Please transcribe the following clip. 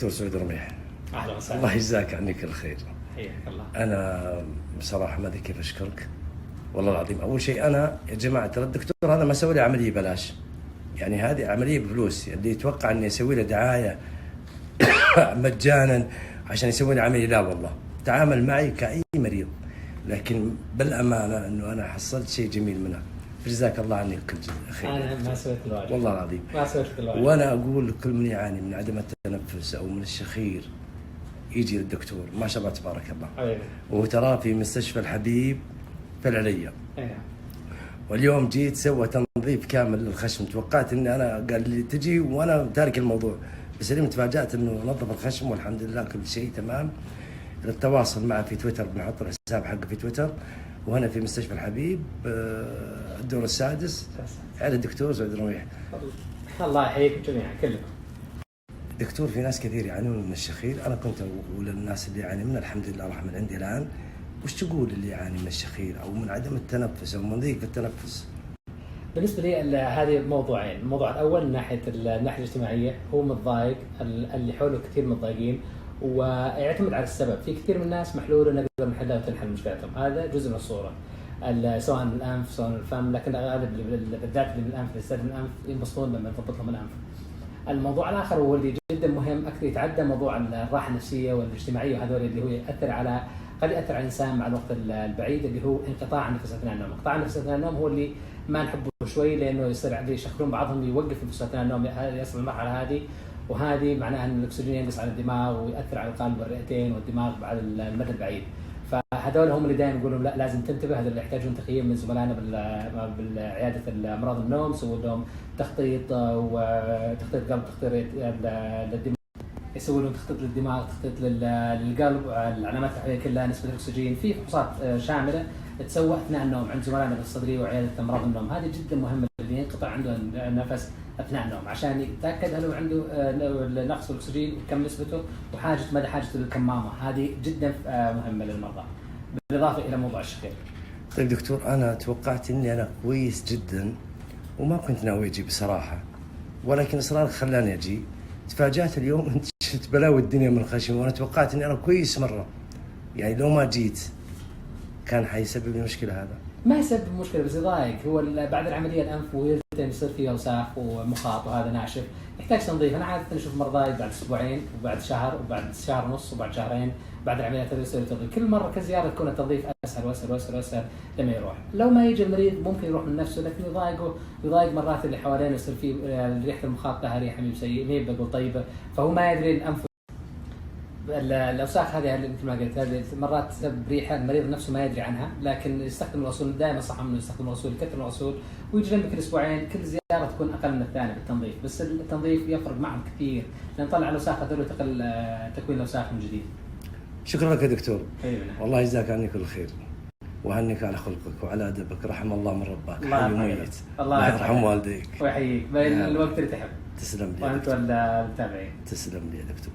دكتور سعود رميح، اهلا وسهلا. الله يجزاك عني كل خير. حياك الله. انا بصراحه ما ادري كيف اشكرك والله العظيم. اول شيء انا يا جماعه ترى الدكتور هذا ما سوى لي عمليه بلاش، يعني هذه عمليه بفلوس. اللي يتوقع اني اسوي له دعايه مجانا عشان يسوي لي عمليه، لا والله تعامل معي كاي مريض، لكن بالامانه انه انا حصلت شيء جميل منه، فجزاك الله عني كل خير. انا ما سويت الواجب والله العظيم ما سويت الواجب. وانا اقول لكل من يعاني من عدم التنفس او من الشخير يجي للدكتور، ما شاء الله تبارك الله. حبيبي. وترى في مستشفى الحبيب في العليا، ايه. واليوم جيت سوى تنظيف كامل للخشم. توقعت اني انا قال لي تجي وانا تارك الموضوع، بس اليوم تفاجات انه نظف الخشم والحمد لله كل شيء تمام. للتواصل معه في تويتر بنحط الحساب حقه في تويتر، وهنا في مستشفى الحبيب الدور السادس على الدكتور سعود رميح. الله يحييكم جميعا كلكم. دكتور في ناس كثير يعانون من الشخير، انا كنت اقول للناس اللي يعاني منه الحمد لله راح من عندي الان. وش تقول اللي يعاني من الشخير او من عدم التنفس او من ضيق في التنفس؟ بالنسبه لي هذه موضوعين، الموضوع الاول من ناحيه الناحيه الاجتماعيه، هو متضايق، اللي حوله كثير متضايقين، ويعتمد على السبب. في كثير من الناس محلوله نقدر نحلها وتنحل مشكلتهم، هذا جزء من الصوره، سواء من الانف سواء من الفم، لكن الغالب بالذات اللي من الانف اللي يستخدم الانف ينبسطون لما نضبط لهم الانف. الموضوع الاخر هو اللي جدا مهم اكثر، يتعدى موضوع الراحه النفسيه والاجتماعيه، وهذول اللي هو ياثر على قد ياثر على الانسان مع الوقت البعيد، اللي هو انقطاع النفس اثناء النوم. انقطاع النفس اثناء النوم هو اللي ما نحبه شوي، لانه يصير عندي يشخرون بعضهم يوقف النفس اثناء النوم، يصل المرحله هذه، وهذه معناها ان الاكسجين ينقص على الدماغ وياثر على القلب والرئتين والدماغ على المدى البعيد. فهذول هم اللي دائما يقولون لا لازم تنتبه، هذول اللي يحتاجون تقييم من زملائنا بالعياده امراض النوم، سووا لهم تخطيط وتخطيط قلب، تخطيط للدماغ، يسوون لهم تخطيط للدماغ، تخطيط للقلب، العلامات التحليليه كلها، نسبه الاكسجين، في فحوصات شامله تسوى اثناء النوم عند زملائنا بالصدريه وعياده امراض النوم. هذه جدا مهمه، اللي ينقطع عنده النفس اثناء النوم عشان يتاكد هل هو عنده نقص الاكسجين وكم نسبته وحاجه مدى حاجته للكمامه. هذه جدا مهمه للمرضى، بالاضافه الى موضوع الشخير. طيب دكتور، انا توقعت اني انا كويس جدا وما كنت ناوي اجي بصراحه، ولكن اصرارك خلاني اجي. تفاجات اليوم انت شفت بلاوي الدنيا من الخشم، وانا توقعت اني انا كويس مره، يعني لو ما جيت كان حيسبب لي مشكله. هذا ما يسبب مشكله بس يضايق. هو بعد العمليه الانف ويرتم يصير فيه اوساخ ومخاط وهذا ناشف، يحتاج تنظيف. انا عاده اشوف مرضاي بعد اسبوعين وبعد شهر وبعد شهر ونص وبعد شهرين بعد العمليات اللي يصير تنظيف. كل مره كزياره تكون التنظيف اسهل واسهل واسهل واسهل لما يروح. لو ما يجي المريض ممكن يروح من نفسه، لكن يضايق مرات اللي حوالينه، يصير فيه ريحه المخاط لها ريحه مي بقول طيبه، فهو ما يدري الانف الاوساخ هذه مثل ما قلت، هذه مرات تسبب ريحه المريض نفسه ما يدري عنها، لكن يستخدم الغسول. دائما صح انه يستخدم الغسول، يكثر الغسول، ويجي لنا كل اسبوعين، كل زياره تكون اقل من الثانيه بالتنظيف. بس التنظيف يفرق معهم كثير، لان نطلع الاوساخ هذول وتقل تكوين الاوساخ من جديد. شكرا لك يا دكتور. أيوة. والله يجزاك عني كل خير، وهنيك على خلقك وعلى ادبك. رحم الله من رباك، حي وميت. الله يرحم والديك ويحييك الوقت اللي تحب. تسلم لي وانت والمتابعين. تسلم لي يا دكتور.